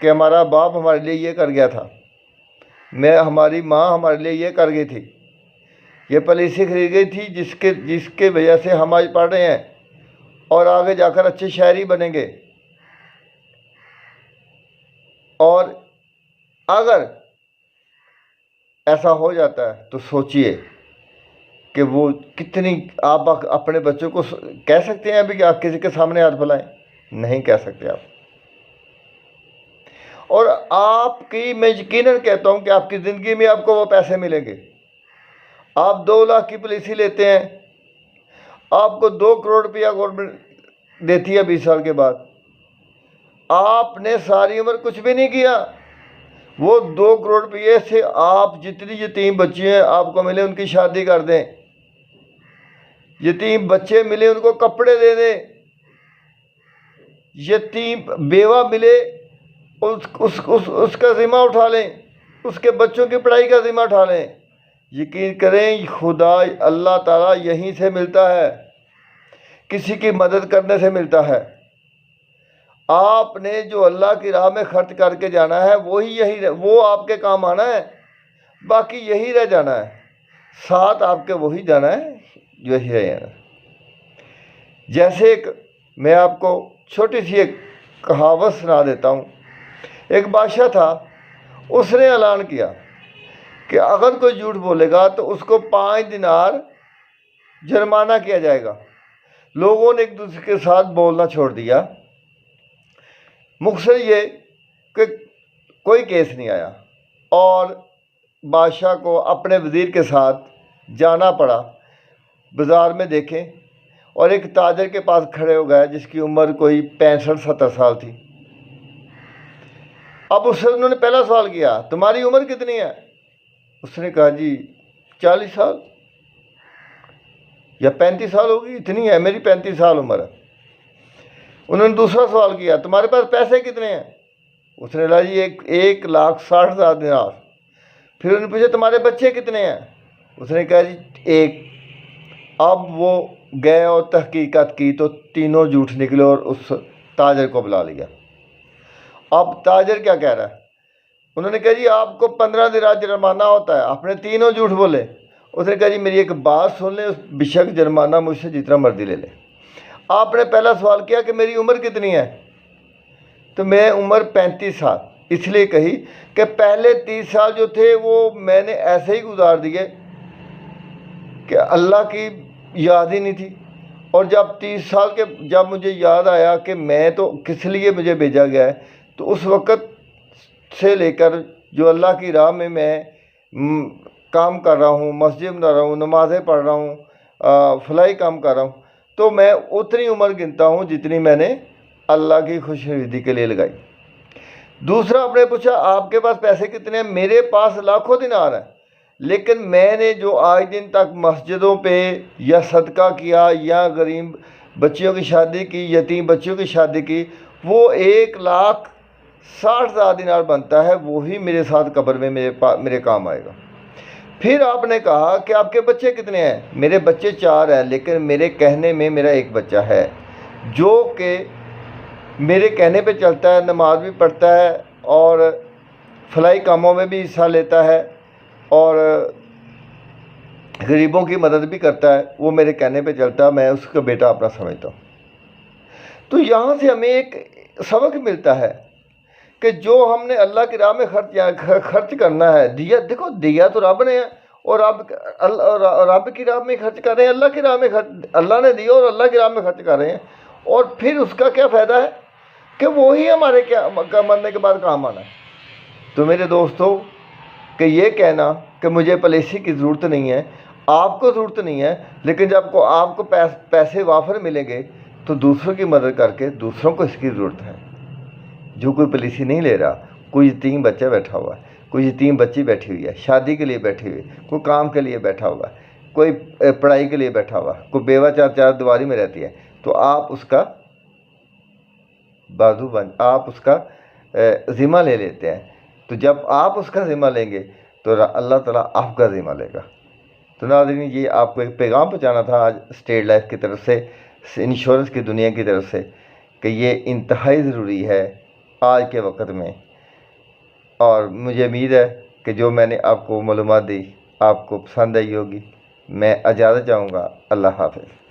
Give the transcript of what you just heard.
کہ ہمارا باپ ہمارے لیے یہ کر گیا تھا، ہماری ماں ہمارے لیے یہ کر گئی تھی، یہ پالیسی خرید گئی تھی جس کے وجہ سے ہم آج پڑھ رہے ہیں اور آگے جا کر اچھے شاعری بنیں گے۔ اور اگر ایسا ہو جاتا ہے تو سوچئے کہ وہ کتنی، آپ اپنے بچوں کو کہہ سکتے ہیں ابھی کہ آپ کسی کے سامنے ہاتھ پھیلائیں؟ نہیں کہہ سکتے آپ۔ اور میں یقیناً کہتا ہوں کہ آپ کی زندگی میں آپ کو وہ پیسے ملیں گے۔ آپ 2 لاکھ کی پالیسی لیتے ہیں، آپ کو 2 کروڑ روپیہ گورنمنٹ دیتی ہے 20 سال کے بعد، آپ نے ساری عمر کچھ بھی نہیں کیا، وہ 2 کروڑ روپیے سے آپ جتنی یتیم بچے ہیں آپ کو ملے ان کی شادی کر دیں، یتیم بچے ملے ان کو کپڑے دے دیں، یتیم بیوہ ملے اس کا ذمہ اٹھا لیں، اس کے بچوں کی پڑھائی کا ذمہ اٹھا لیں۔ یقین کریں خدا اللہ تعالیٰ یہیں سے ملتا ہے، کسی کی مدد کرنے سے ملتا ہے۔ آپ نے جو اللہ کی راہ میں خرچ کر کے جانا ہے وہ آپ کے کام آنا ہے، باقی یہی رہ جانا ہے، ساتھ آپ کے وہی جانا ہے جو یہی رہ جانا ہے۔ جیسے میں آپ کو چھوٹی سی ایک کہاوت سنا دیتا ہوں۔ ایک بادشاہ تھا، اس نے اعلان کیا کہ اگر کوئی جھوٹ بولے گا تو اس کو 5 دینار جرمانہ کیا جائے گا۔ لوگوں نے ایک دوسرے کے ساتھ بولنا چھوڑ دیا، مقصد یہ کہ کوئی کیس نہیں آیا، اور بادشاہ کو اپنے وزیر کے ساتھ جانا پڑا۔ بازار میں دیکھیں اور ایک تاجر کے پاس کھڑے ہو گئے جس کی عمر کوئی 65-70 سال تھی۔ اب اس سے انہوں نے پہلا سوال کیا، تمہاری عمر کتنی ہے؟ اس نے کہا جی 40 سال یا 35 سال ہوگی، اتنی ہے، میری 35 سال عمر ہے۔ انہوں نے دوسرا سوال کیا، تمہارے پاس پیسے کتنے ہیں؟ اس نے کہا جی 1,60,000 دینار۔ پھر انہوں نے پوچھا تمہارے بچے کتنے ہیں؟ اس نے کہا جی 1۔ اب وہ گئے اور تحقیقات کی تو تینوں جھوٹ نکلے اور اس تاجر کو بلا لیا۔ اب تاجر کیا کہہ رہا ہے؟ انہوں نے کہا جی آپ کو 15 دینار جرمانہ ہوتا ہے، آپ نے تینوں جھوٹ بولے۔ اس نے کہا جی میری ایک بات سن لیں، بے شک جرمانہ مجھ سے جتنا مرضی لے لیں۔ آپ نے پہلا سوال کیا کہ میری عمر کتنی ہے، تو میں عمر 35 سال اس لیے کہی کہ پہلے 30 سال جو تھے وہ میں نے ایسے ہی گزار دیے کہ اللہ کی یاد ہی نہیں تھی، اور جب 30 سال کے جب مجھے یاد آیا کہ میں تو کس لیے مجھے بھیجا گیا ہے، تو اس وقت سے لے کر جو اللہ کی راہ میں کام کر رہا ہوں، مسجد بنا رہا ہوں، نمازیں پڑھ رہا ہوں، فلاحی کام کر رہا ہوں، تو میں اتنی عمر گنتا ہوں جتنی میں نے اللہ کی خوشنودی کے لیے لگائی۔ دوسرا آپ نے پوچھا آپ کے پاس پیسے کتنے ہیں؟ میرے پاس لاکھوں دینار ہیں، لیکن میں نے جو آج دن تک مسجدوں پہ یا صدقہ کیا یا غریب بچیوں کی شادی کی، یتیم بچیوں کی شادی کی، وہ 1,60,000 دینار بنتا ہے، وہی میرے ساتھ قبر میں میرے کام آئے گا۔ پھر آپ نے کہا کہ آپ کے بچے کتنے ہیں؟ میرے بچے 4 ہیں، لیکن میرے کہنے میں میرا ایک بچہ ہے جو کہ میرے کہنے پہ چلتا ہے، نماز بھی پڑھتا ہے اور فلاحی کاموں میں بھی حصہ لیتا ہے اور غریبوں کی مدد بھی کرتا ہے، وہ میرے کہنے پہ چلتا ہے، میں اس کا بیٹا اپنا سمجھتا ہوں۔ تو یہاں سے ہمیں ایک سبق ملتا ہے کہ جو ہم نے اللہ کی راہ میں خرچ کرنا ہے، دیکھو دیا تو رب نے ہے، اور رب کی راہ میں خرچ کر رہے ہیں، اللہ کی راہ میں اللہ نے دیا اور اللہ کی راہ میں خرچ کر رہے ہیں، اور پھر اس کا کیا فائدہ ہے کہ وہی ہمارے مرنے کے بعد کام آنا ہے۔ تو میرے دوستو، کہ یہ کہنا کہ مجھے پالیسی کی ضرورت نہیں ہے، آپ کو ضرورت نہیں ہے، لیکن جب آپ کو پیسے وافر ملیں گے تو دوسروں کی مدد کر کے دوسروں کو اس کی ضرورت ہے۔ جو کوئی پالیسی نہیں لے رہا، کوئی یتیم بچہ بیٹھا ہوا ہے، کوئی یتیم بچی بیٹھی ہوئی ہے، شادی کے لیے بیٹھی ہوئی ہے، کوئی کام کے لیے بیٹھا ہوا ہے، کوئی پڑھائی کے لیے بیٹھا ہوا ہے، کوئی بیوہ چار دیواری میں رہتی ہے، تو آپ اس کا بازو آپ اس کا ذمہ لے لیتے ہیں۔ تو جب آپ اس کا ذمہ لیں گے تو اللہ تعالیٰ آپ کا ذمہ لے گا۔ تو ناظرین، یہ آپ کو ایک پیغام پہنچانا تھا آج اسٹیٹ لائف کی طرف سے، انشورنس کی دنیا کی طرف سے، کہ یہ انتہائی ضروری ہے آج کے وقت میں اور مجھے امید ہے کہ جو میں نے آپ کو معلومات دی آپ کو پسند آئی ہوگی۔ میں اجازت چاہوں گا۔ اللہ حافظ۔